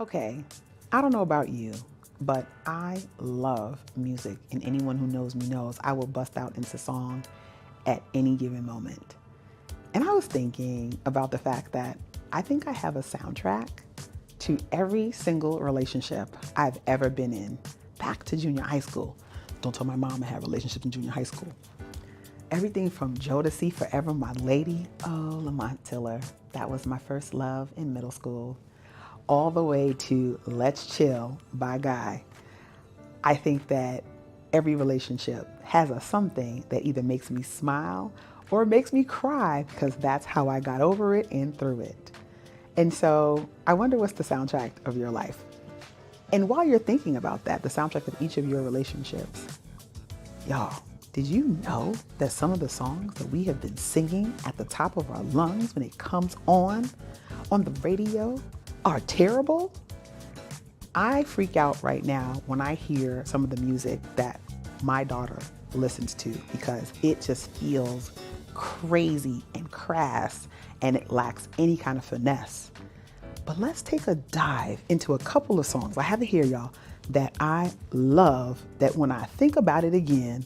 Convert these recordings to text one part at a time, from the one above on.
Okay, I don't know about you, but I love music, and anyone who knows me knows I will bust out into song at any given moment. And I was thinking about the fact that I think I have a soundtrack to every single relationship I've ever been in, back to junior high school. Don't tell my mom I had relationships in junior high school. Everything from Jodeci, Forever My Lady, oh, Lamont Tiller, that was my first love in middle school, all the way to Let's Chill by Guy. I think that every relationship has a something that either makes me smile or makes me cry because that's how I got over it and through it. And so I wonder what's the soundtrack of your life. And while you're thinking about that, the soundtrack of each of your relationships, y'all, did you know that some of the songs that we have been singing at the top of our lungs when it comes on the radio are terrible? I freak out right now when I hear some of the music that my daughter listens to because it just feels crazy and crass and it lacks any kind of finesse. But let's take a dive into a couple of songs I have it here, y'all, that I love, that when I think about it again,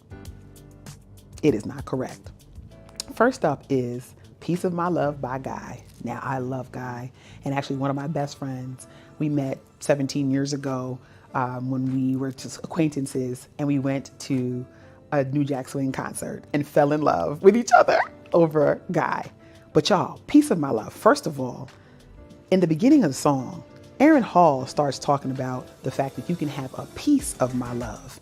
it is not correct. First up is Piece of My Love by Guy. Now, I love Guy, and actually one of my best friends, we met 17 years ago when we were just acquaintances, and we went to a New Jack Swing concert and fell in love with each other over Guy. But y'all, Piece of My Love, first of all, in the beginning of the song, Aaron Hall starts talking about the fact that you can have a piece of my love.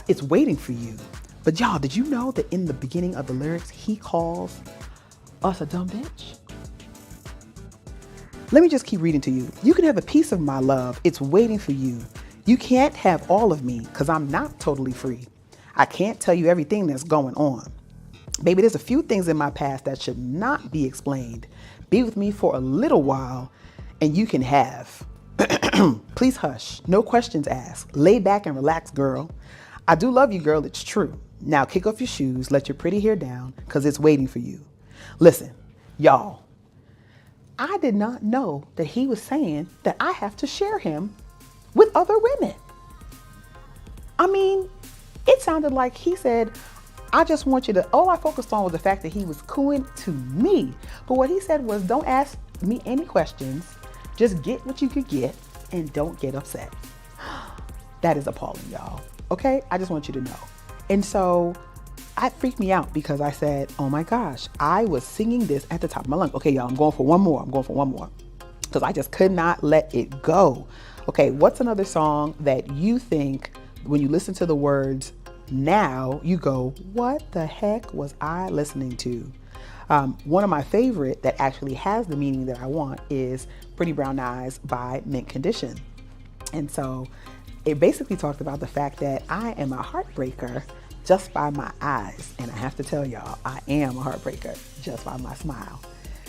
It's waiting for you. But y'all, did you know that in the beginning of the lyrics, he calls us a dumb bitch? Let me just keep reading to you. You can have a piece of my love. It's waiting for you. You can't have all of me because I'm not totally free. I can't tell you everything that's going on. Baby, there's a few things in my past that should not be explained. Be with me for a little while and you can have. Please hush. No questions asked. Lay back and relax, girl. I do love you, girl. It's true. Now kick off your shoes, let your pretty hair down, because it's waiting for you. Listen, y'all, I did not know that he was saying that I have to share him with other women. I mean, it sounded like he said, I just want you to, all I focused on was the fact that he was cooing to me. But what he said was, don't ask me any questions. Just get what you could get and don't get upset. That is appalling, y'all. Okay? I just want you to know. And so that freaked me out because I said, oh my gosh, I was singing this at the top of my lungs. Okay, y'all, I'm going for one more. Because I just could not let it go. Okay, what's another song that you think when you listen to the words now, you go, what the heck was I listening to? One of my favorite that actually has the meaning that I want is Pretty Brown Eyes by Mint Condition. And so it basically talked about the fact that I am a heartbreaker just by my eyes. And I have to tell y'all, I am a heartbreaker just by my smile.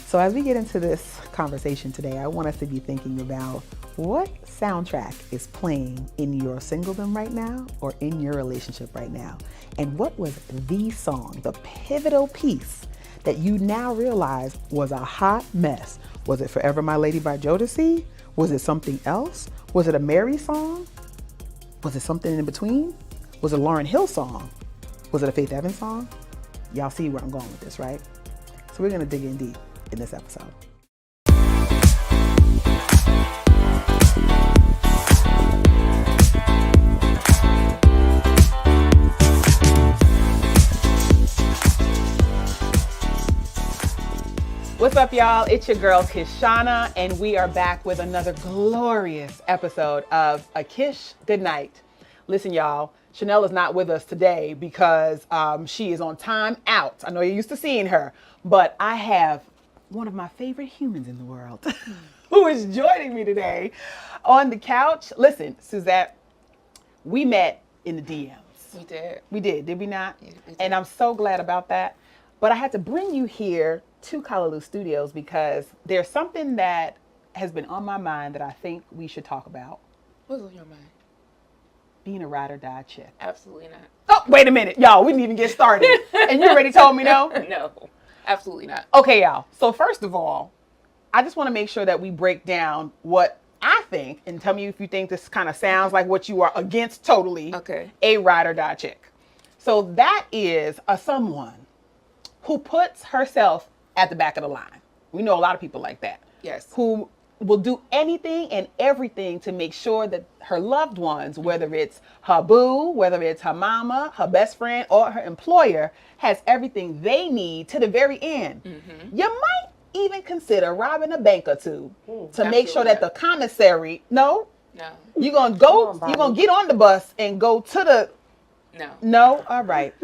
So as we get into this conversation today, I want us to be thinking about what soundtrack is playing in your singledom right now or in your relationship right now. And what was the song, the pivotal piece that you now realize was a hot mess? Was it Forever My Lady by Jodeci? Was it something else? Was it a Mary song? Was it something in between? Was it a Lauryn Hill song? Was it a Faith Evans song? Y'all see where I'm going with this, right? So we're gonna dig in deep in this episode. What's up, y'all? It's your girl, Kishana, and we are back with another glorious episode of A Kish Goodnight. Listen, y'all, Chanel is not with us today because she is on time out. I know you're used to seeing her, but I have one of my favorite humans in the world who is joining me today on the couch. Listen, Suzette, we met in the DMs. We did we not? Yeah, we did. And I'm so glad about that. But I had to bring you here to Callaloo Studios because there's something that has been on my mind that I think we should talk about. What's on your mind? Being a ride or die chick. Absolutely not. Oh, wait a minute, y'all. We didn't even get started. And you already told me no? No, absolutely not. Okay, y'all. So first of all, I just want to make sure that we break down what I think, and tell me if you think this kind of sounds like what you are against totally, Okay. a ride or die chick. So that is a someone who puts herself at the back of the line. We know a lot of people like that. Yes. Who will do anything and everything to make sure that her loved ones, whether it's her boo, whether it's her mama, her best friend, or her employer, has everything they need to the very end. Mm-hmm. You might even consider robbing a bank or two to make sure that the commissary, No. you're going to go, you're going to get on the bus and go to the, no, all right.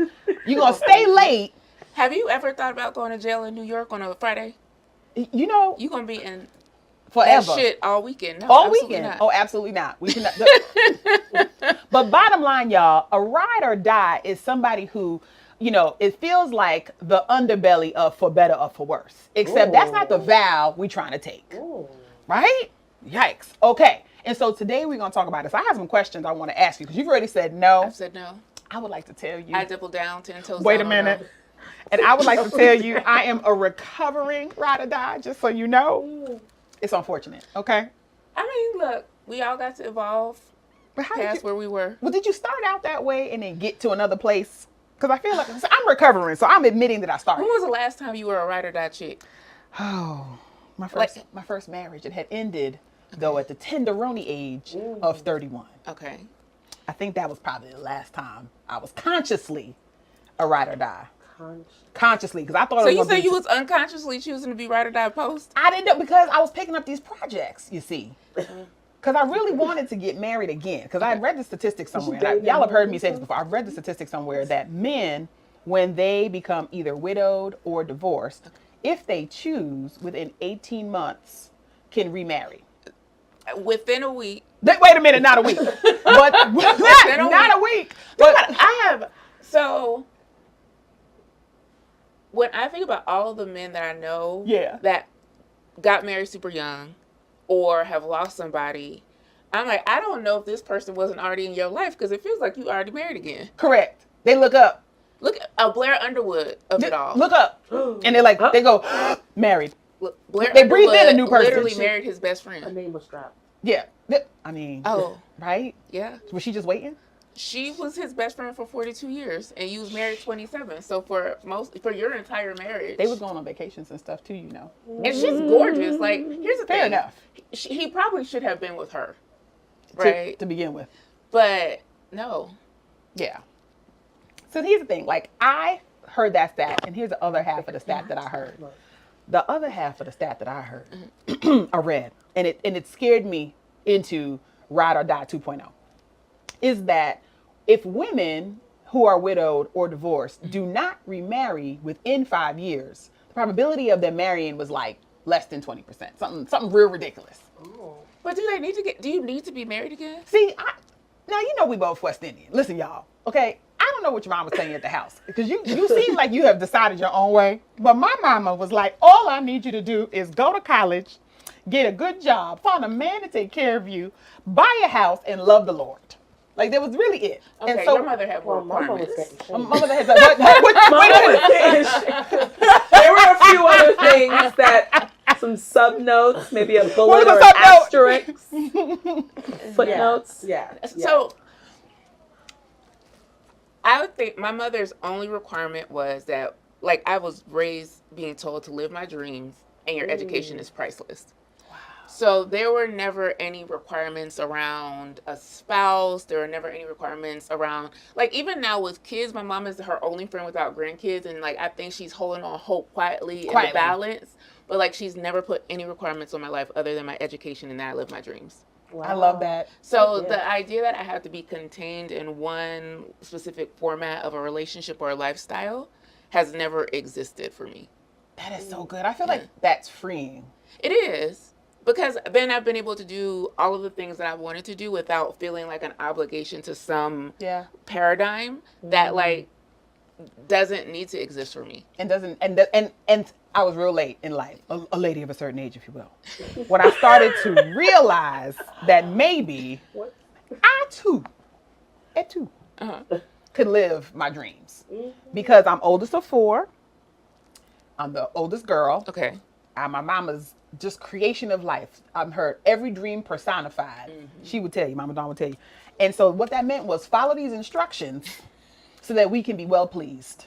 You're going to stay late. Have you ever thought about going to jail in New York on a Friday? You know, You're going to be in forever. that shit all weekend. No, all weekend. Not. Oh, absolutely not. We cannot. But bottom line, y'all, a ride or die is somebody who, you know, it feels like the underbelly of for better or for worse. Except that's not the vow we trying to take. Right? Yikes. Okay. And so today we're going to talk about this. I have some questions I want to ask you because you've already said no. I've said no. I would like to tell you. I double down 10 toes. Wait a minute. And I would like to tell you, I am a recovering ride or die, just so you know. It's unfortunate, okay? I mean, look, we all got to evolve past where we were. Well, did you start out that way and then get to another place? Because I feel like I'm recovering, so I'm admitting that I started. When was the last time you were a ride or die chick? Oh, my first marriage. It had ended, though, at the tenderoni age of 31. Okay. I think that was probably the last time I was consciously a ride or die. Consciously, because I thought. So you said you was unconsciously choosing to be ride or die post? I didn't know because I was picking up these projects. You see, because I really wanted to get married again. Because I had read the statistics somewhere. And y'all have heard me say this before. I've read the statistics somewhere that men, when they become either widowed or divorced, if they choose, within 18 months, can remarry. Within a week. Wait a minute, not a week. But not a week. But so when I think about all of the men that I know that got married super young or have lost somebody, I'm like, I don't know if this person wasn't already in your life because it feels like you already married again. Correct. They look up. Look at Blair Underwood of it all. Look up. And they're like, they go, married. Look, Blair they breathe in a new person. Literally married his best friend. Her name was dropped. Yeah. I mean. Oh. Right? Yeah. Was she just waiting? She was his best friend for 42 years, and you was married 27. So for your entire marriage, they was going on vacations and stuff too, you know. And she's gorgeous. Like, here's the thing. Fair enough. He probably should have been with her, right? To begin with. But no. Yeah. So here's the thing. Like, I heard that stat, and here's the other half of the stat that I heard. The other half of the stat that I heard, I read, and it scared me into Ride or Die 2.0, is that if women who are widowed or divorced do not remarry within 5 years, the probability of them marrying was like less than 20%. Something real ridiculous. Oh. But do you need to be married again? See, now you know we both West Indian. Listen, y'all, okay? I don't know what your mom was saying at the house because you seem like you have decided your own way. But my mama was like, all I need you to do is go to college, get a good job, find a man to take care of you, buy a house, and love the Lord. Like, that was really it. Okay, and so, your mother had more requirements. My mother has there were a few other things that, some sub notes, maybe a bullet or an asterisk, footnotes. Yeah. So, I would think my mother's only requirement was that, like, I was raised being told to live my dreams and your education is priceless. Wow. So there were never any requirements around a spouse. There were never any requirements around, like, even now with kids, my mom is her only friend without grandkids. And, like, I think she's holding on hope quietly. In the balance. But, like, she's never put any requirements on my life other than my education and that I live my dreams. Wow. I love that. So the idea that I have to be contained in one specific format of a relationship or a lifestyle has never existed for me. That is so good. I feel like that's freeing. It is. Because then I've been able to do all of the things that I wanted to do without feeling like an obligation to some paradigm that, like, doesn't need to exist for me. And I was real late in life, a lady of a certain age, if you will, when I started to realize that maybe I too could live my dreams. Because I'm oldest of 4. I'm the oldest girl. Okay. I'm my mama's just creation of life. I'm her every dream personified. She would tell you, Mama Dawn would tell you. And so what that meant was follow these instructions so that we can be well pleased.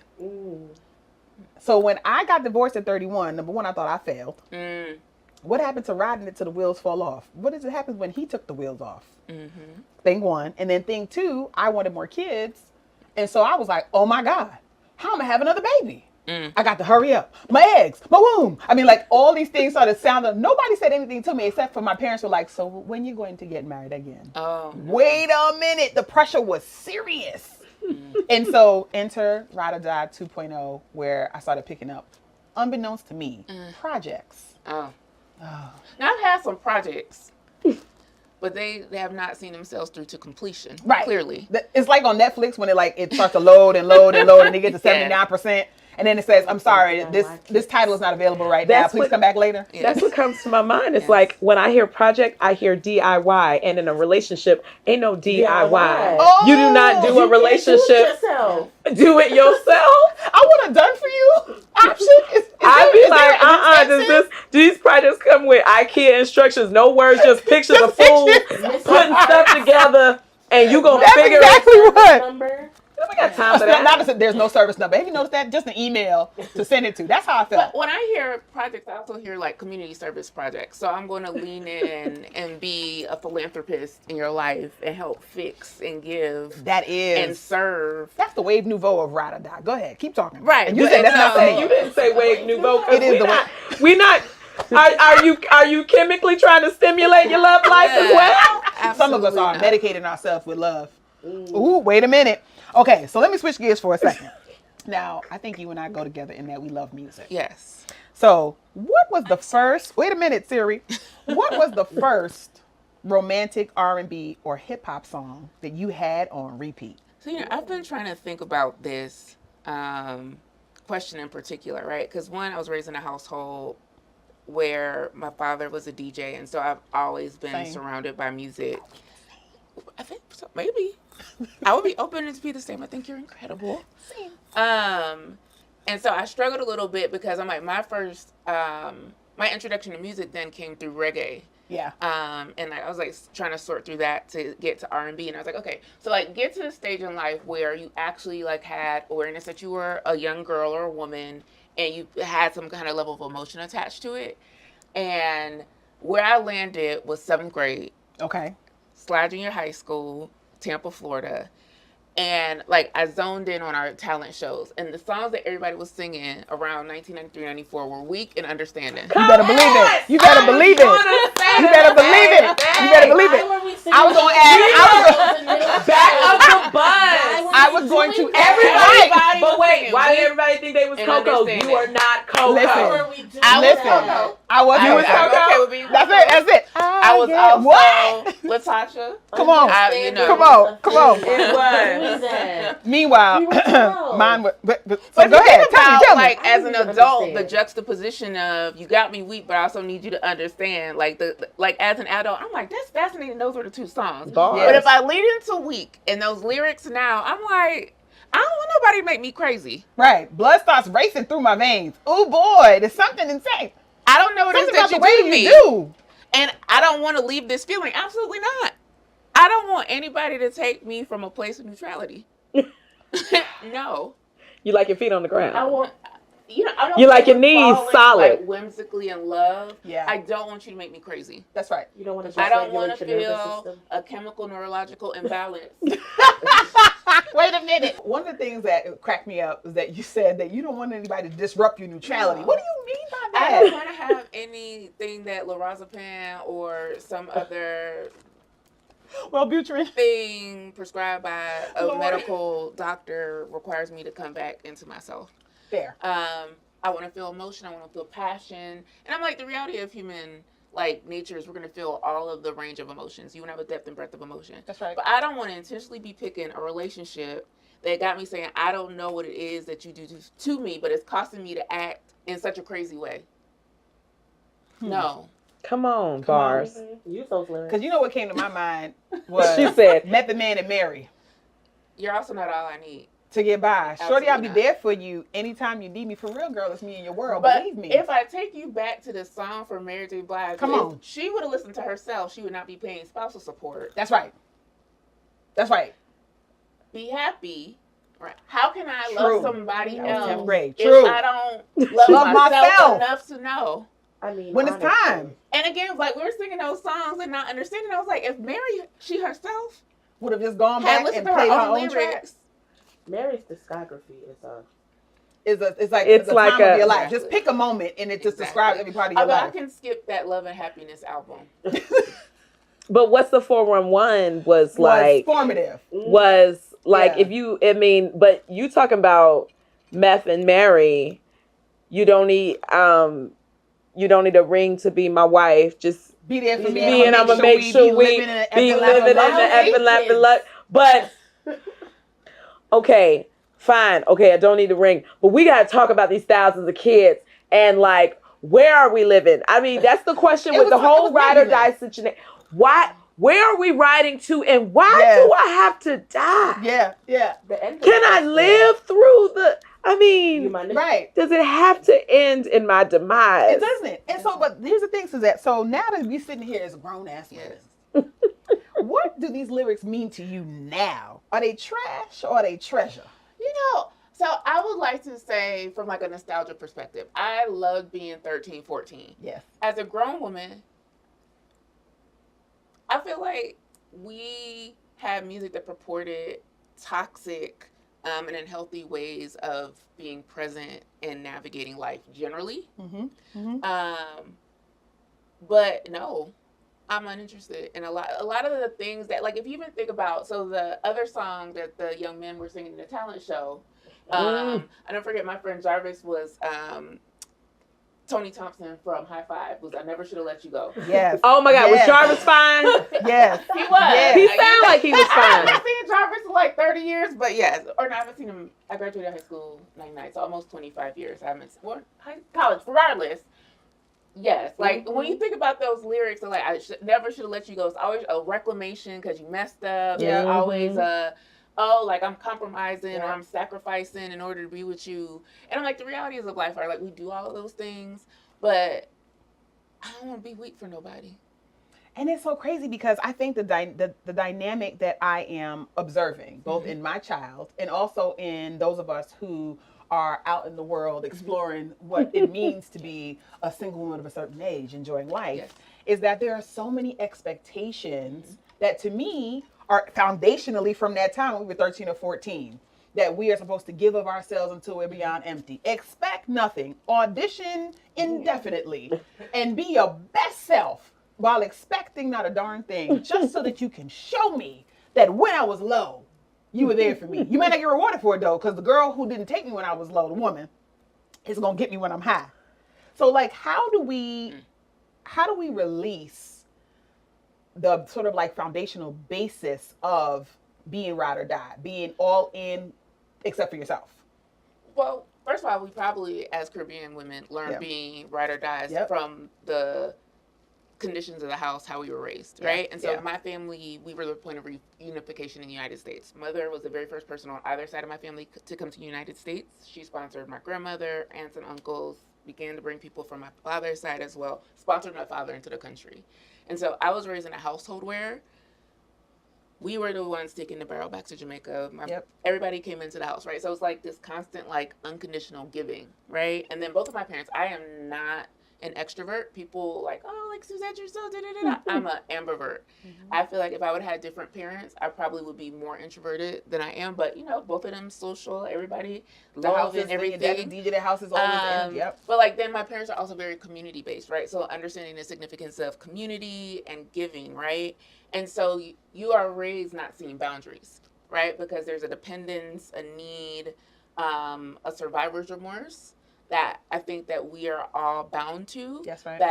So when I got divorced at 31, number one, I thought I failed. What happened to riding it till the wheels fall off? What does it happen when he took the wheels off? Thing one. And then thing two, I wanted more kids. And so I was like, oh my God, how am I having another baby? I got to hurry up. My eggs, my womb. I mean, like all these things started sounding. Nobody said anything to me except for my parents were like, so when you going to get married again? Oh, no. Wait a minute. The pressure was serious. And so enter Ride or Die 2.0, where I started picking up, unbeknownst to me, projects. Oh. Now I've had some projects, but they have not seen themselves through to completion. Right. Clearly. It's like on Netflix when it starts to load and load and load and they get to 79%. And then it says, I'm sorry, this title is not available right now. Please come back later. Yeah. That's what comes to my mind. It's like when I hear project, I hear DIY. And in a relationship, ain't no DIY. Oh, you do not do a relationship. Do it yourself. Do it yourself. I would have done for you. Option. I'd be like, do these projects come with IKEA instructions? No words, just pictures of food, putting stuff together, and you gonna figure exactly it. what. Number. We got time for that. Not there's no service number. Have you noticed that? Just an email to send it to. That's how I felt. But when I hear projects, I also hear like community service projects. So I'm going to lean in and be a philanthropist in your life and help fix and give. That is. And serve. That's the wave nouveau of Ride or Die. Go ahead. Keep talking. Right. And you said that's not Hey, me. you didn't say wave nouveau. It is the way. We're not. Are you chemically trying to stimulate your love life as well? Absolutely Some of us are not. medicating ourselves with love. Ooh, wait a minute. Okay, so let me switch gears for a second. Now, I think you and I go together in that we love music. Yes. So, what was the first? Wait a minute, Siri. What was the first romantic R&B or hip hop song that you had on repeat? So, I've been trying to think about this question in particular, right? Because one, I was raised in a household where my father was a DJ, and so I've always been surrounded by music. I think so, maybe. I would be open to be the same. I think you're incredible. Same. And so I struggled a little bit because I'm like, my first, my introduction to music then came through reggae. Yeah. And I was like trying to sort through that to get to R&B, and I was like, okay, so like get to the stage in life where you actually like had awareness that you were a young girl or a woman, and you had some kind of level of emotion attached to it. And where I landed was 7th grade. Okay. Slide Junior High School, Tampa, Florida. And like I zoned in on our talent shows, and the songs that everybody was singing around 1993, 94 were weak and understanding. You better believe it. You better believe it. You better believe it. You better believe it. I was going to add. Back of the bus. I was going to Everybody. But wait, was why did singing everybody think they was and Coco? understand You are it. not Coco. Listen. I was Listen. Coco. I was I was Coco. okay with being That's it. That's it. I was get also what? Latasha. Come on. Come on. Come on. It was. Who is that? Meanwhile, You were 12. mine was. But But so go ahead. Tell me. like as an I don't adult, understand. the juxtaposition of you got me weak, but I also need you to understand. Like like as an adult, I'm like, that's fascinating. Those were the two songs. Bars. But if I lead into weak and those lyrics now, I'm like, I don't want nobody to make me crazy. Right. Blood starts racing through my veins. Oh boy, there's something insane. I don't know what it is Something about that the way you do to me. you do. And I don't want to leave this feeling. Absolutely not. I don't want anybody to take me from a place of neutrality. No. You like your feet on the ground. I want. I don't You like your want knees falling, solid. like, whimsically in love. Yeah. I don't want you to make me crazy. That's right. You don't want to. I don't want to your nervous feel system. a chemical neurological imbalance. Wait a minute. One of the things that cracked me up is that you said that you don't want anybody to disrupt your neutrality. No. What do you mean by I that? don't want to have anything that lorazepam or some other Wellbutrin. thing prescribed by a Lord. medical doctor requires me to come back into myself. Fair. I want to feel emotion. I want to feel passion. And I'm like, the reality of human nature is we're going to feel all of the range of emotions. You want to have a depth and breadth of emotion. That's right. But I don't want to intentionally be picking a relationship that got me saying, I don't know what it is that you do to me, but it's costing me to act in such a crazy way. No. Come on, bars. You so fluent. Because you know what came to my mind was She said, Method Man and Mary. You're also not all I need. To get by. Shorty, I'll be Absolutely there for you anytime you need me. For real, girl, it's me in your world. But Believe me. if I take you back to the song from Mary J. Blige, Come if on. she would have listened to herself, she would not be paying spousal support. That's right. That's right. Be happy. Right. How can I True. love somebody That was else 10th grade. if True. I don't love, Love myself myself. enough to know? I mean, When it's honestly, time. And again, like we were singing those songs and not understanding. I was like, if Mary, she herself Would have just gone had back listened and to her played her own own track. lyrics, Mary's discography is a. It's like It's the like time a- of your life. Exactly. Just pick a moment and it just Exactly. describes every part of your although I life. can skip that Love and Happiness album. But what's the 411 was Was like formative. was like Yeah. if you but you talking about Meth and Mary, you don't need a ring to be my wife. Just Be there for me, and I'm gonna make sure we living in an be effing living in the life. effing laughing luck. But okay, fine. Okay, I don't need a ring. But we gotta talk about these thousands of kids and like where are we living? I mean, that's the question It with the was- it whole was ride or nebulous. die situation. Why? Where are we riding to, and why Yes. do I have to die? Yeah, yeah. The end of Can it I is live through the? I You mean, mind if- Right. does it have to end in my demise? It doesn't. And so, but here's the thing, Suzette. So now that we sitting here as grown ass women, what do these lyrics mean to you now? Are they trash or are they treasure? You know, so I would like to say from like a nostalgia perspective, I loved being 13, 14. Yes. As a grown woman, I feel like we had music that purported toxic and unhealthy ways of being present and navigating life generally. Mm-hmm. Mm-hmm. But no, I'm uninterested in a lot of the things that, like, if you even think about, so the other song that the young men were singing in the talent show, I don't forget, my friend Jarvis was Tony Thompson from High Five was I Never Should Have Let You Go. Yes. Oh my God, Yes. was Jarvis fine? Yes. He was. Yes. He sounded like he was I fine. haven't seen Jarvis in like 30 years, but yes. Or no, I haven't seen him. I graduated high school 99, so almost 25 years. I haven't college, regardless. Yes, like when you think about those lyrics, like never should have let you go. It's always a reclamation because you messed up. Yeah. It's always like I'm compromising or I'm sacrificing in order to be with you. And I'm like, the realities of life are like we do all of those things, but I don't want to be weak for nobody. And it's so crazy because I think the dynamic that I am observing, both in my child and also in those of us who are out in the world exploring what it means to be a single woman of a certain age, enjoying life, is that there are so many expectations that to me are foundationally from that time when we were 13 or 14. That we are supposed to give of ourselves until we're beyond empty. Expect nothing. Audition indefinitely. And be your best self while expecting not a darn thing. Just so that you can show me that when I was low, you were there for me. You may not get rewarded for it though, because the girl who didn't take me when I was low, the woman, is going to get me when I'm high. So like, how do we release the sort of like foundational basis of being ride or die, being all in except for yourself? Well, first of all, we probably, as Caribbean women, learn being ride or dies from the conditions of the house, how we were raised, right? And so my family, we were the point of reunification in the United States. Mother was the very first person on either side of my family to come to the United States. She sponsored my grandmother, aunts and uncles, began to bring people from my father's side as well, sponsored my father into the country. And so I was raised in a household where we were the ones taking the barrel back to Jamaica. Everybody came into the house, right? So it's like this constant, like, unconditional giving, right? And then both of my parents, I am not an extrovert. People like, oh, like Suzette, you're so da-da-da-da. I'm an ambivert. I feel like if I would have had different parents, I probably would be more introverted than I am. But, you know, both of them social, everybody, love and everything. DJ the house is always in. But like then my parents are also very community based, right? So understanding the significance of community and giving, right? And so you are raised not seeing boundaries, right? Because there's a dependence, a need, a survivor's remorse that I think that we are all bound to. That's right.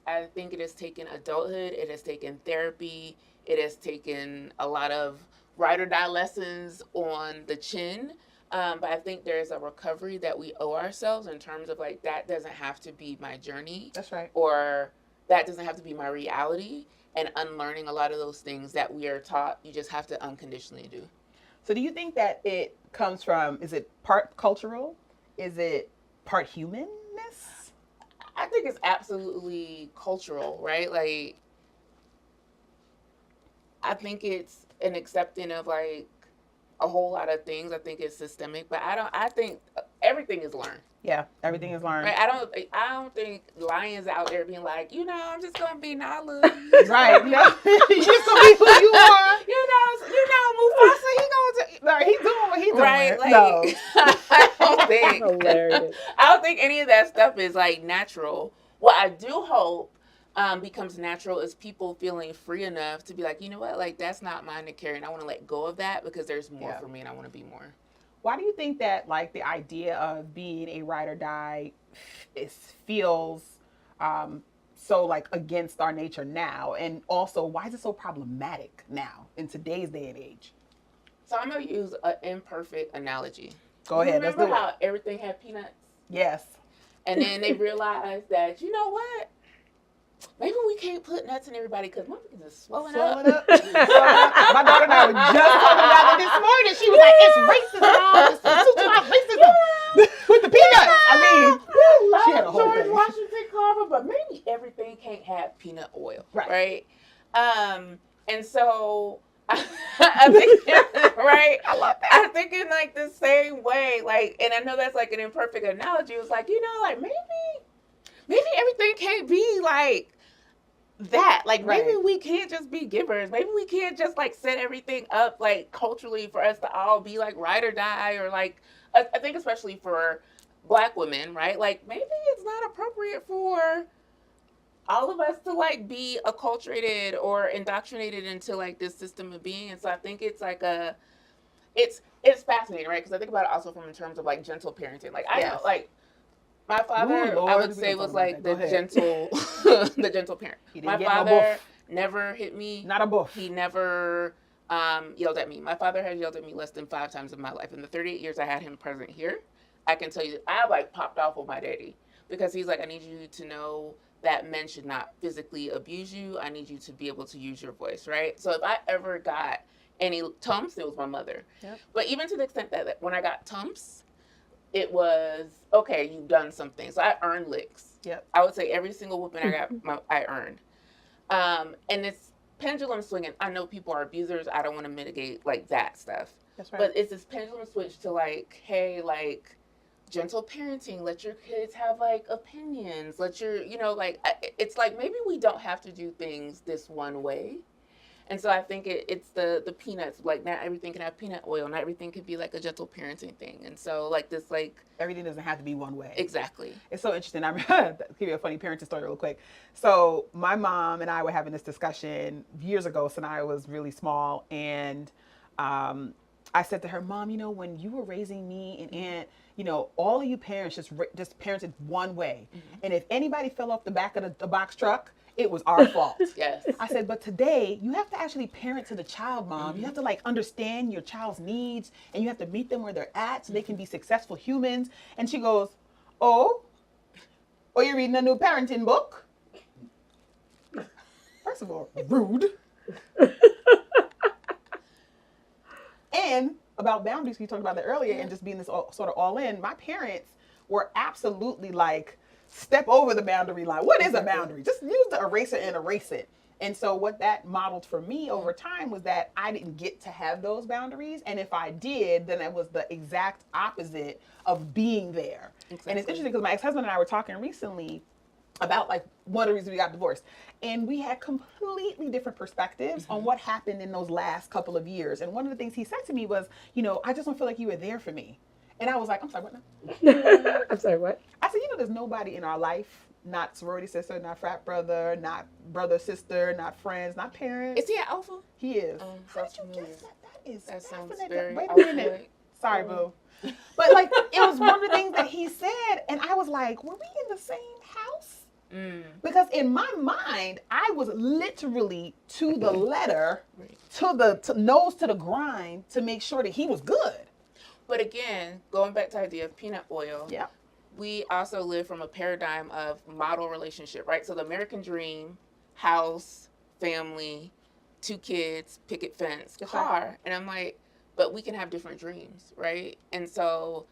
I think it has taken adulthood, it has taken therapy, it has taken a lot of ride or die lessons on the chin. But I think there's a recovery that we owe ourselves in terms of like, that doesn't have to be my journey. That's right. Or that doesn't have to be my reality, and unlearning a lot of those things that we are taught you just have to unconditionally do. So do you think that it comes from, is it part cultural? Is it part humanness? I think it's absolutely cultural, right? Like, I think it's an accepting of like a whole lot of things. I think it's systemic, but I think everything is learned. Yeah, everything is learned. Right? I don't think lions out there being like, I'm just gonna be Nala. Right. No. You're just gonna be who you are. Mufasa, He's doing what he's doing. right? Like, No. Hilarious. I don't think any of that stuff is like natural. What I do hope becomes natural is people feeling free enough to be like, you know what, like that's not mine to carry, and I want to let go of that because there's more for me, and I want to be more. Why do you think that like the idea of being a ride or die feels so like against our nature now, and also why is it so problematic now in today's day and age? So I'm gonna use an imperfect analogy. Go ahead. Let's do Remember it. how everything had peanuts? Yes. And then they realized that, you know what? Maybe we can't put nuts in everybody because motherfuckers is swelling up. My daughter and I were just talking about it this morning. She was like, "It's racist, Mom. It's racism with the peanuts." I mean, she had a whole George thing. Washington Carver, but maybe everything can't have peanut oil, right? And so I think, right? I love that. I'm thinking like the same way, like, and I know that's like an imperfect analogy. It was like, like maybe everything can't be like that. Like maybe we can't just be givers. Maybe we can't just like set everything up like culturally for us to all be like ride or die, or like I think especially for Black women, right? Like maybe it's not appropriate for all of us to like be acculturated or indoctrinated into like this system of being. And so I think it's like it's fascinating, right? Because I think about it also from in terms of like gentle parenting. Like I know like my father, I would say, was like the gentle, the gentle parent. My father never hit me. Not a buff. He never yelled at me. My father has yelled at me less than 5 times in my life. In the 38 years I had him present here, I can tell you that I like popped off with my daddy because he's like, I need you to know that men should not physically abuse you. I need you to be able to use your voice, right? So if I ever got any tumps, it was my mother. Yep. But even to the extent that when I got tumps, it was, okay, you've done something. So I earned licks. Yep. I would say every single whooping I got, I earned. And it's pendulum swinging. I know people are abusers. I don't want to mitigate like that stuff. That's right. But it's this pendulum switch to like, hey, like gentle parenting. Let your kids have like opinions. Let your, like, it's like maybe we don't have to do things this one way. And so I think it's the peanuts, like not everything can have peanut oil, not everything can be like a gentle parenting thing. And so like this, like everything doesn't have to be one way. Exactly. It's so interesting. I'm give you a funny parenting story real quick. So my mom and I were having this discussion years ago, since I was really small, and I said to her, Mom, when you were raising me and Aunt, all of you parents just parented one way. Mm-hmm. And if anybody fell off the back of the box truck, it was our fault. Yes. I said, but today you have to actually parent to the child, Mom. Mm-hmm. You have to like understand your child's needs, and you have to meet them where they're at so they can be successful humans. And she goes, oh, you're reading a new parenting book? First of all, rude. And about boundaries, we talked about that earlier, and just being this sort of all in. My parents were absolutely like, step over the boundary line. What is a boundary? Just use the eraser and erase it. And so what that modeled for me over time was that I didn't get to have those boundaries. And if I did, then it was the exact opposite of being there. Exactly. And it's interesting because my ex-husband and I were talking recently about like one of the reasons we got divorced. And we had completely different perspectives on what happened in those last couple of years. And one of the things he said to me was, I just don't feel like you were there for me. And I was like, I'm sorry, what now? I'm sorry, what? I said, there's nobody in our life, not sorority sister, not frat brother, not brother, sister, not friends, not parents. Is he an alpha? He is. How did you guess that? That is that sounds fascinating. very Wait a minute. Sorry, boo. But like, it was one of the things that he said, and I was like, were we in the same house? Mm. Because in my mind, I was literally to the letter, to the nose to the grind to make sure that he was good. But again, going back to the idea of peanut oil, yeah, we also live from a paradigm of model relationship, right? So the American dream, house, family, 2 kids, picket fence, car. And I'm like, but we can have different dreams, right? And so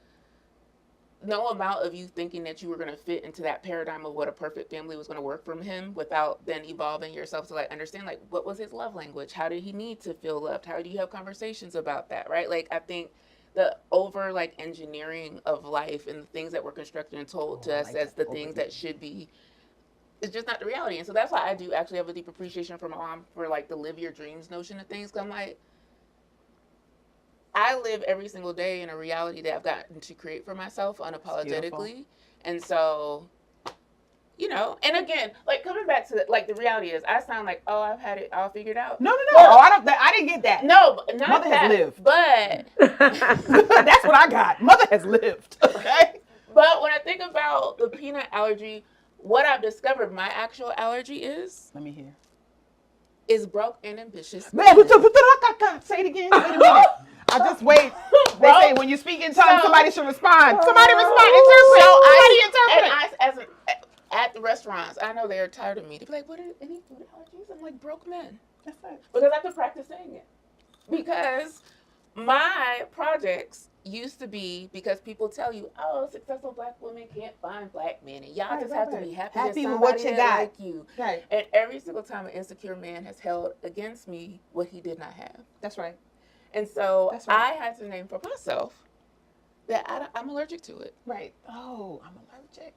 no amount of you thinking that you were going to fit into that paradigm of what a perfect family was going to work from him without then evolving yourself to like understand like what was his love language, how did he need to feel loved, how do you have conversations about that, right? Like I think the over like engineering of life and the things that were constructed and told to us as the things that should be, it's just not the reality. And so that's why I do actually have a deep appreciation for my mom for like the live your dreams notion of things. 'Cause I'm like, I live every single day in a reality that I've gotten to create for myself unapologetically. And so, you know, and again, like coming back to like the reality is I sound like, oh, I've had it all figured out. No. Oh, I didn't get that. No, not Mother that. has lived. But that's what I got. Mother has lived. Okay. But when I think about the peanut allergy, what I've discovered my actual allergy is. Let me hear. Is broke and ambitious. Man, say it again. Wait a minute. I just wait. They say when you speak in tongues, somebody should respond. Somebody respond. Interpret. Somebody interpret. At the restaurants, I know they're tired of me. They're like, "What are any food allergies?" I'm like, "Broke men." That's it. Because I have to practice saying it. Because my projects used to be because people tell you, "Oh, successful black women can't find black men, and y'all just have to be happy with what you got." Like you. Right. And every single time an insecure man has held against me what he did not have. That's right. And so That's right. I had to name for myself that I'm allergic to it. Right. Oh, I'm allergic.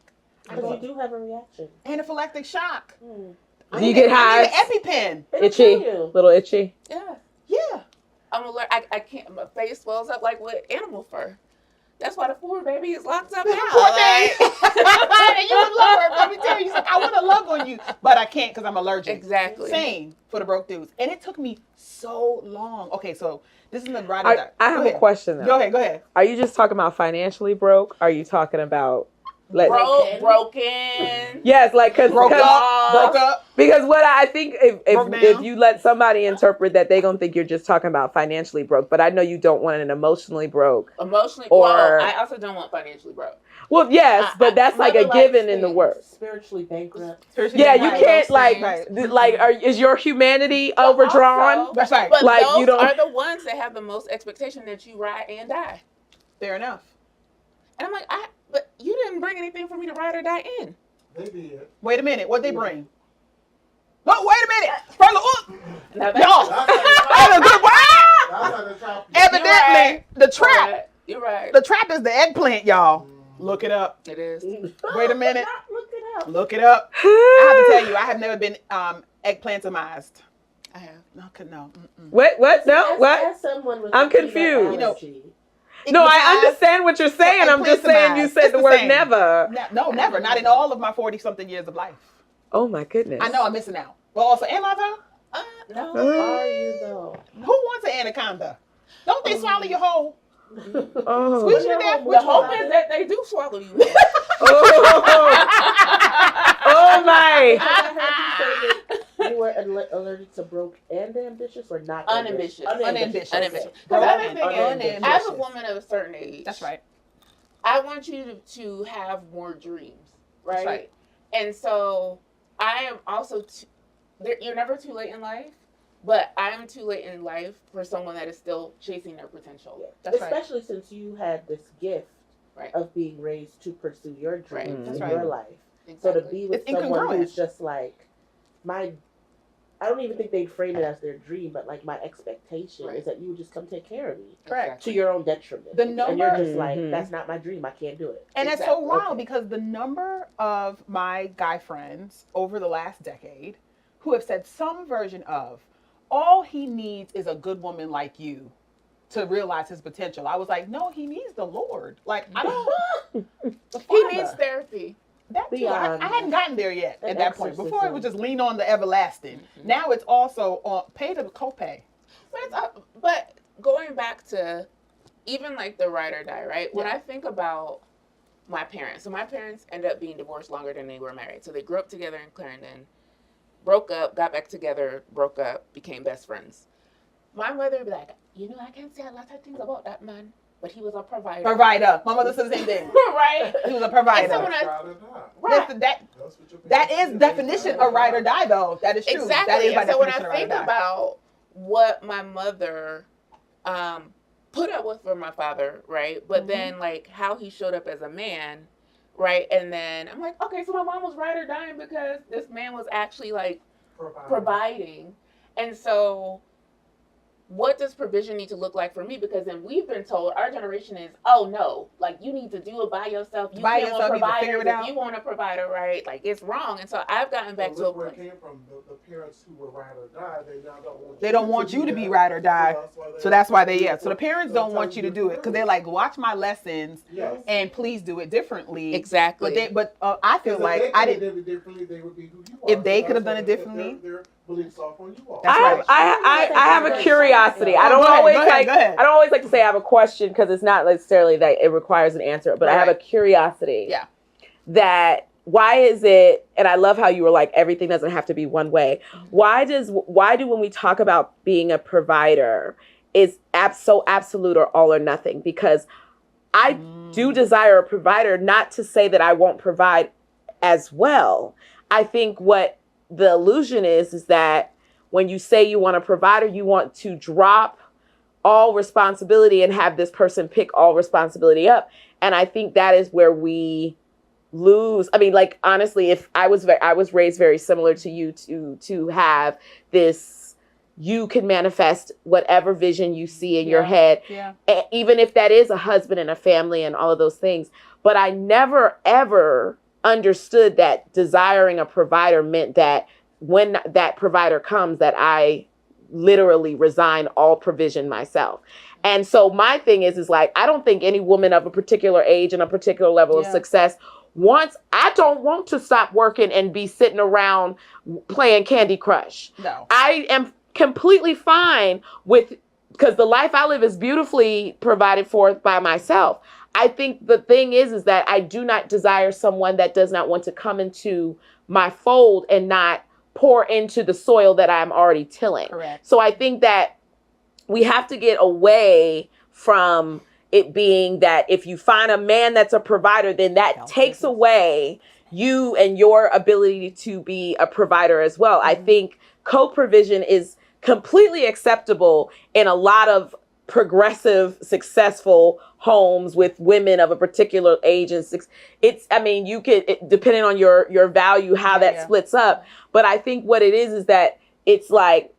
Because you do have a reaction. Anaphylactic shock. Mm. Do you get hives? I need an EpiPen. Itchy, little itchy. Yeah. Yeah. I'm allergic. I can't. My face swells up like with animal fur. That's why the poor baby is locked up now. Poor baby. And you would love her. Let me tell you, I want to love on you, but I can't because I'm allergic. Exactly. Same for the broke dudes, and it took me so long. Okay, so this is the right. I have a question though. Go ahead. Are you just talking about financially broke? Are you talking about broken? Yes, like broke up. Because what I think if you let somebody interpret that, they gonna think you're just talking about financially broke. But I know you don't want an emotionally broke. Well, I also don't want financially broke. Well, yes, but that's like a given in the word. Spiritually bankrupt. Yeah, you can't is your humanity overdrawn? Also, that's right. But like, those you don't are the ones that have the most expectation that you ride and die. Fair enough. And I'm like, but you didn't bring anything for me to ride or die in. They did. Wait a minute. What'd they bring? Oh, wait a minute. Evidently, the trap. You're right. The trap is the eggplant, y'all. Look it up. It is. Wait a minute. Look it up. Look it up. I have to tell you, I have never been eggplantomized. I have. No. Mm-mm. What? No, what? As someone with I'm confused. No, I understand what you're saying. I'm just saying you said the word never. No, never. Not in all of my 40-something years of life. Oh my goodness. I know I'm missing out. Well, also, am I though? No. Are you though? Who wants an anaconda? Don't they swallow you whole? Oh. Squeeze you to death? The hope is that they do swallow you. Oh my. I heard you say that you were allergic to broke and ambitious, or not Unambitious. Unambitious. Because Broke other and thing is, unambitious. as a woman of a certain age, That's right. I want you to have more dreams, right? That's right. And so I am also, you're never too late in life, but I'm too late in life for someone that is still chasing their potential. Yeah. That's Especially since you had this gift of being raised to pursue your dreams in your life. Exactly. So to be with someone who's just like, I don't even think they'd frame it as their dream, but like my expectation is that you would just come take care of me. Correct. To your own detriment. The number, and you're just like, that's not my dream. I can't do it. And it's so wild because the number of my guy friends over the last decade who have said some version of, all he needs is a good woman like you to realize his potential. I was like, no, he needs the Lord. Like, I don't. He needs therapy. That too. I hadn't gotten there yet at that point. Before it was just lean on the everlasting. Mm-hmm. Now it's also on pay the copay. But going back to even like the ride or die, right? When I think about my parents, so my parents ended up being divorced longer than they were married. So they grew up together in Clarendon, broke up, got back together, broke up, became best friends. My mother would be like, I can't say a lot of things about that man, but he was a provider. My mother said the same thing. Right? He was a provider. That is definition of ride or die, though. That is true. Exactly. That is my so when definition I think about what my mother put up with for my father, right? But then like how he showed up as a man, right? And then I'm like, okay, so my mom was ride or dying because this man was actually like providing. And so what does provision need to look like for me? Because then we've been told, our generation is, oh no, like you need to do it by yourself. You By can't yourself, want you need to providers figure it if out. you want a provider, right? Like it's wrong. And so I've gotten back to a where place. it came from. The parents who were ride or die, they now don't want. They don't want you to be ride or die. So that's why they, yeah. So the parents don't want you to do it because they're like, watch my lessons and please do it differently. Exactly. But I feel like I didn't. It differently, they would be who you are. If they could have done it differently. Their beliefs off on you all. That's right. I have a curiosity. I Go don't ahead, always go ahead, like. go ahead. I don't always like to say I have a question because it's not necessarily that it requires an answer, but I have a curiosity. Yeah. That why is it? And I love how you were like everything doesn't have to be one way. Why do when we talk about being a provider is so absolute or all or nothing? Because I do desire a provider, not to say that I won't provide as well. I think what the illusion is that when you say you want a provider, you want to drop all responsibility and have this person pick all responsibility up. And I think that is where we lose. I mean, like, honestly, if I was raised very similar to you to have this, you can manifest whatever vision you see in your head, even if that is a husband and a family and all of those things. But I never, ever understood that desiring a provider meant that when that provider comes, that I literally resign all provision myself. And so my thing is like, I don't think any woman of a particular age and a particular level of success I don't want to stop working and be sitting around playing Candy Crush. No. I am completely fine with, because the life I live is beautifully provided for by myself. I think the thing is that I do not desire someone that does not want to come into my fold and not pour into the soil that I'm already tilling. Correct. So I think that we have to get away from it being that if you find a man that's a provider, then that takes away you and your ability to be a provider as well. I think co-provision is completely acceptable in a lot of progressive, successful homes with women of a particular age. And I mean, you could, depending on your value, how that splits up. But I think what it is that it's like,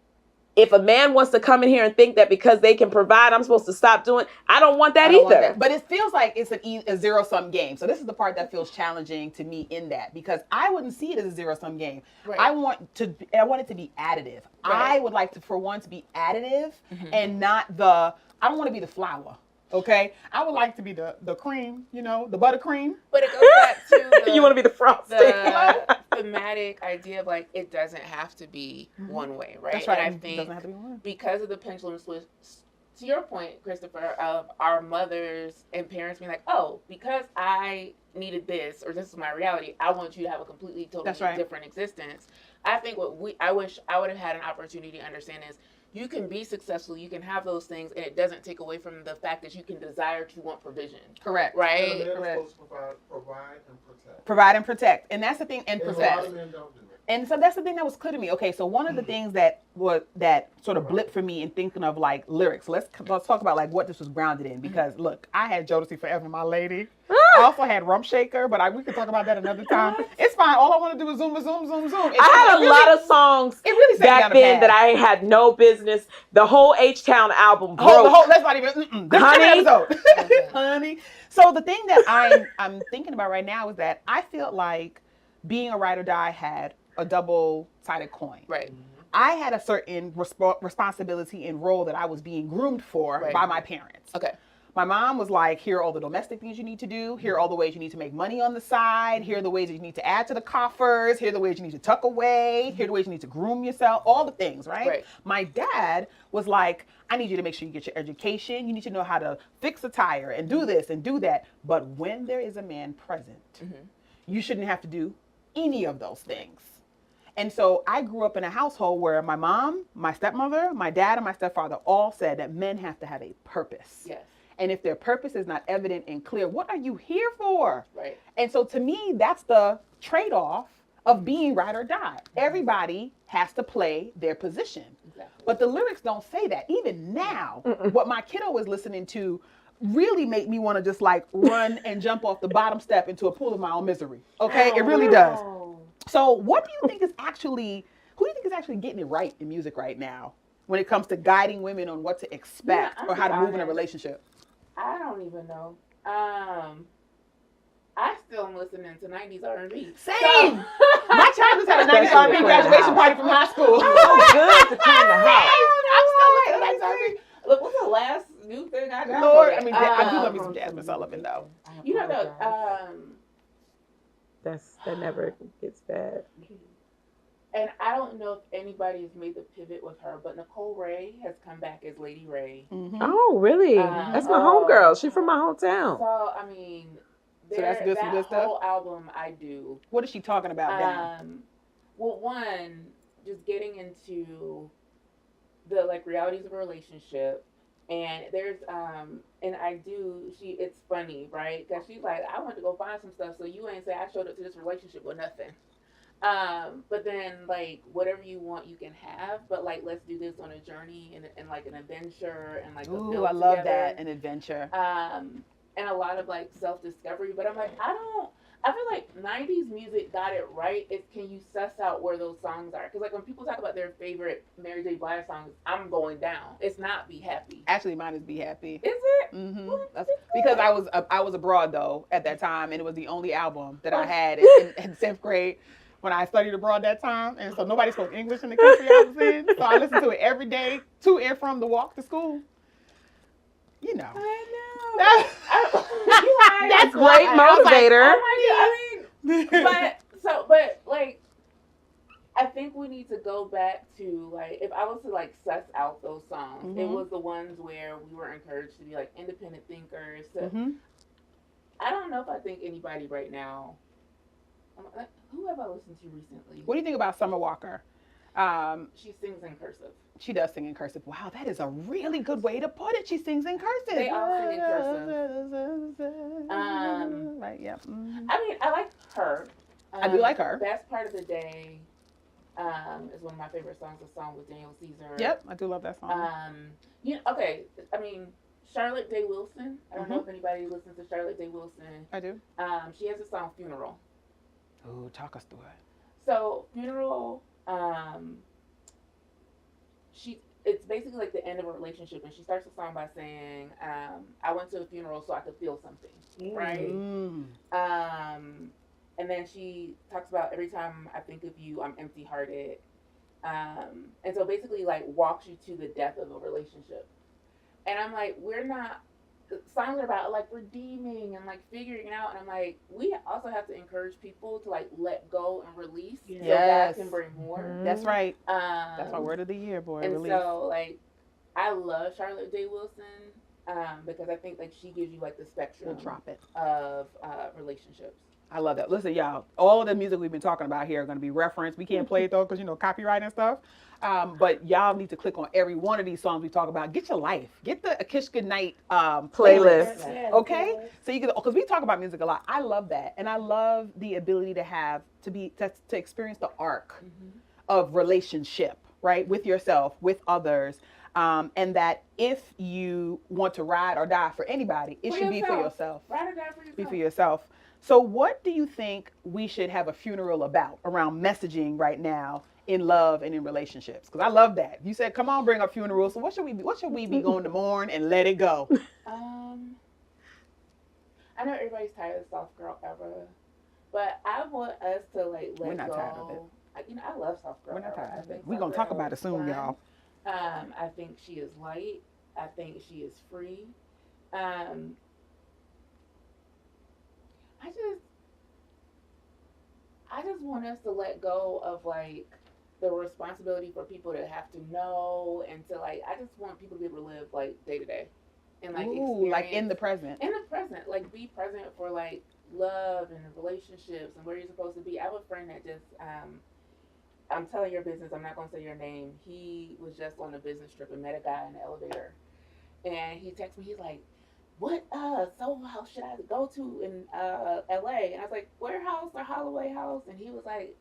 if a man wants to come in here and think that because they can provide, I'm supposed to stop doing, I don't want that either. But it feels like it's a zero-sum game. So this is the part that feels challenging to me in that, because I wouldn't see it as a zero-sum game. Right. I want it to be additive. Right. I would like to, for one, to be additive and not I don't want to be the flour. Okay, I would like to be the cream, the buttercream. But it goes back to you want to be the frosting. The thematic idea of like it doesn't have to be one way, right? That's right. And I think it doesn't have to be one. Because of the pendulum switch, to your point, Christopher, of our mothers and parents being like, oh, because I needed this or this is my reality, I want you to have a completely totally different existence. I think I wish I would have had an opportunity to understand is, you can be successful, you can have those things, and it doesn't take away from the fact that you can desire to want provision. Correct. Right? And supposed to provide and protect. Provide and protect. And that's the thing, and protect. A lot of men don't do it. And so that's the thing that was clear to me. Okay, so one of the things that sort of blipped for me in thinking of like lyrics. Let's talk about like what this was grounded in, because look, I had Jodeci Forever, my lady. I also had Rump Shaker, but we could talk about that another time. It's fine. All I want to do is zoom, zoom, zoom, zoom. I had a lot of songs back then that I had no business. The whole H-Town album broke. Let's not even. Honey. Honey. So the thing that I'm thinking about right now is that I feel like being a ride or die had a double-sided coin. Right. I had a certain responsibility and role that I was being groomed for by my parents. Okay. My mom was like, here are all the domestic things you need to do. Here are all the ways you need to make money on the side. Here are the ways that you need to add to the coffers. Here are the ways you need to tuck away. Here are the ways you need to groom yourself. All the things, right? My dad was like, I need you to make sure you get your education. You need to know how to fix a tire and do this and do that. But when there is a man present, you shouldn't have to do any of those things. And so I grew up in a household where my mom, my stepmother, my dad, and my stepfather all said that men have to have a purpose. Yes. And if their purpose is not evident and clear, what are you here for? Right. And so to me, that's the trade-off of being ride or die. Everybody has to play their position. Exactly. But the lyrics don't say that. Even now, what my kiddo is listening to really make me want to just like run and jump off the bottom step into a pool of my own misery. Okay, it really does. So, what do you think is actually? Who do you think is actually getting it right in music right now when it comes to guiding women on what to expect or how to move in a relationship? I don't even know. I still am listening to 90s R&B. Same. So, my child just had a 90s R&B graduation party from high school. Oh, good to clean the house. I'm still listening to 90s R&B. Look, what's the last new thing I got? Lord, I mean, I do love me some Jasmine Sullivan though. You know, that never gets bad. And I don't know if anybody has made the pivot with her, but Nicole Ray has come back as Lady Ray. Mm-hmm. Oh, really? That's my homegirl. She's from my hometown. So, I mean, so that's good. Some good whole stuff. album I do. What is she talking about now? Well, one, just getting into the like realities of a relationship, and there's it's funny, right? Because she's like, I went to go find some stuff, so you ain't say I showed up to this relationship with nothing. But then like whatever you want you can have, but like let's do this on a journey and like an adventure and like ooh, I love that, an adventure. And a lot of like self-discovery, but I'm like I feel like 90s music got it right. It's can you suss out where those songs are? Because like when people talk about their favorite Mary J. Blige songs, I'm going down. It's not Be Happy. Actually, mine is Be Happy. Is it? Mm-hmm. That's because I was abroad though at that time, and it was the only album that I had in 7th grade when I studied abroad that time, and so nobody spoke English in the country I was in, so I listened to it every day to and from the walk to school. You know. I know. That's great motivator. But like, I think we need to go back to like, if I was to like suss out those songs, it was the ones where we were encouraged to be like independent thinkers. I don't know if I think anybody right now. Who have I listened to recently? What do you think about Summer Walker? She sings in cursive. She does sing in cursive. Wow, that is a really good way to put it. She sings in cursive. They all sing in cursive. Right, yeah. Mm-hmm. I mean, I like her. I do like her. Best Part of the Day is one of my favorite songs. The song with Daniel Caesar. Yep, I do love that song. Okay. I mean, Charlotte Day Wilson. I don't know if anybody listens to Charlotte Day Wilson. I do. She has a song Funeral. Oh, talk us through it. So Funeral. It's basically like the end of a relationship, and she starts the song by saying, I went to a funeral so I could feel something, right? And then she talks about every time I think of you, I'm empty-hearted. And so basically like walks you to the death of a relationship. And I'm like, songs are about like redeeming and like figuring it out, and I'm like, we also have to encourage people to like let go and release so that can bring more. That's right. That's my word of the year, boy. And release. So like I love Charlotte Day Wilson because I think like she gives you like the spectrum of relationships. I love that. Listen, y'all, all of the music we've been talking about here are going to be referenced. We can't play it though because copyright and stuff. But y'all need to click on every one of these songs we talk about. Get your life. Get the A Kish Goodnight playlist. Okay? So you can, because we talk about music a lot. I love that. And I love the ability to experience the arc of relationship, right? With yourself, with others. And that if you want to ride or die for anybody, it should be for yourself. Ride or die for yourself. Be for yourself. So what do you think we should have a funeral about around messaging right now in love and in relationships? Because I love that. You said, come on, bring up funerals. So what should we be going to mourn and let it go? I know everybody's tired of soft girl era, but I want us to like let go. We're not tired of it. I love soft girl. We're not tired of it. We're going to talk about it soon, y'all. I think she is light. I think she is free. I just want us to let go of like the responsibility for people to have to know and to like. I just want people to be able to live like day to day and like experience, like in the present. In the present, like be present for like love and relationships and where you're supposed to be. I have a friend that just I'm telling your business. I'm not gonna say your name. He was just on a business trip and met a guy in the elevator, and he texted me. He's like, what Soho House should I go to in LA? And I was like, Warehouse or Holloway House? And he was like,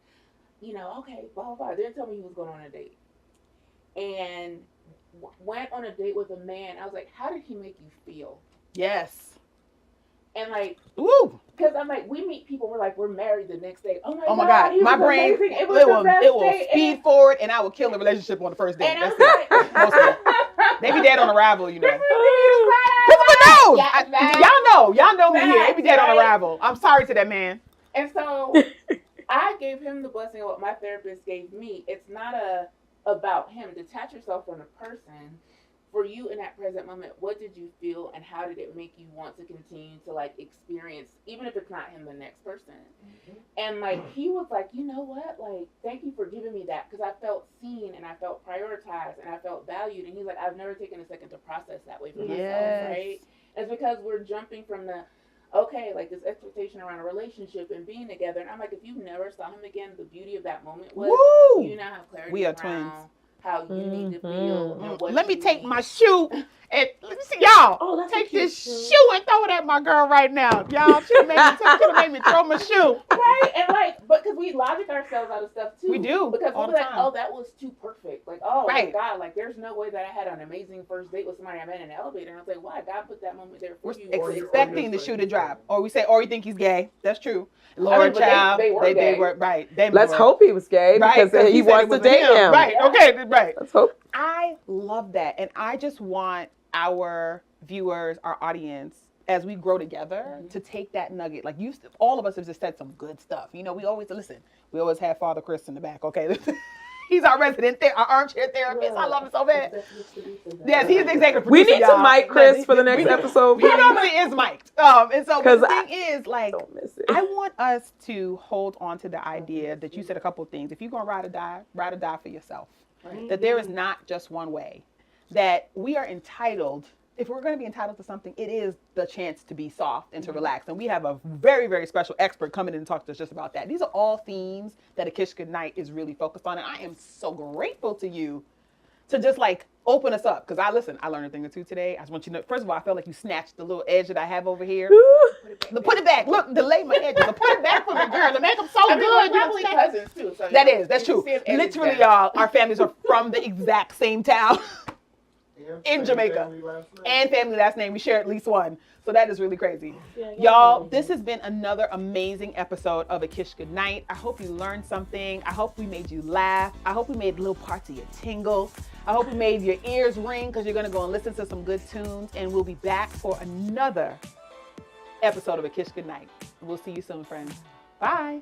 okay, blah, blah, blah. Didn't tell me he was going on a date. and went on a date with a man. I was like, how did he make you feel? Yes. And like, woo, because I'm like, we meet people, we're like, we're married the next day. Oh my God, God, he my was brain, amazing. it will speed and, forward, and I will kill the relationship on the first date. And That's I'm it. like, Mostly. They be dead on arrival, you know. People Y'all know me here. They be dead on right? arrival. I'm sorry to that man. And so I gave him the blessing of what my therapist gave me. It's not about him. Detach yourself from the person. For you in that present moment, what did you feel and how did it make you want to continue to like experience, even if it's not him, the next person? Mm-hmm. And like, he was like, you know what? Like, thank you for giving me that, because I felt seen and I felt prioritized and I felt valued. And he's like, I've never taken a second to process that way for myself, right? And it's because we're jumping from the, okay, like this expectation around a relationship and being together. And I'm like, if you never saw him again, the beauty of that moment was you now have clarity. We are twins. How you need to feel. And what let me take my shoe and let me see y'all. Oh, take this shoe and throw it at my girl right now. Y'all, she could have made me throw my shoe. Right? And like, but because we logic ourselves out of stuff too. We do. Because all we're the like, time. oh, that was too perfect. Like, oh right. my God, like there's no way that I had an amazing first date with somebody I met in an elevator. And I was like, why? God put that moment there for you. We're expecting the shoe to drop. Or we say, or you think he's gay. That's true. Lord, child, they were right. Let's hope he was gay, because he wants to date him. Right, okay, right. Let's hope. I love that. And I just want our viewers, our audience, as we grow together, to take that nugget. Like all of us have just said some good stuff. You know, we always have Father Chris in the back, okay? He's our resident our armchair therapist. I love him so bad. Yes, he's the executive producer. We need to mic Chris for the next episode. He normally is mic'd. And so the thing is, like, I want us to hold on to the idea that you said a couple of things. If you're going to ride or die for yourself. Right. That there is not just one way. That we are entitled. If we're going to be entitled to something, it is the chance to be soft and to relax. And we have a very, very special expert coming in and talk to us just about that. These are all themes that A Kish Goodnight is really focused on. And I am so grateful to you to just like open us up. Because I learned a thing or two today. I just want you to know, first of all, I felt like you snatched the little edge that I have over here. Put it back. Look, delay my edges. Put it back for me, girl. To make them so good. We're probably cousins too. So that's true. Literally, y'all, our families are from the exact same town. In Jamaica. And family last name. We share at least one. So that is really crazy. Y'all, this has been another amazing episode of A Kish Goodnight. I hope you learned something. I hope we made you laugh. I hope we made little parts of you tingle. I hope we made your ears ring, because you're going to go and listen to some good tunes. And we'll be back for another episode of A Kish Goodnight. We'll see you soon, friends. Bye.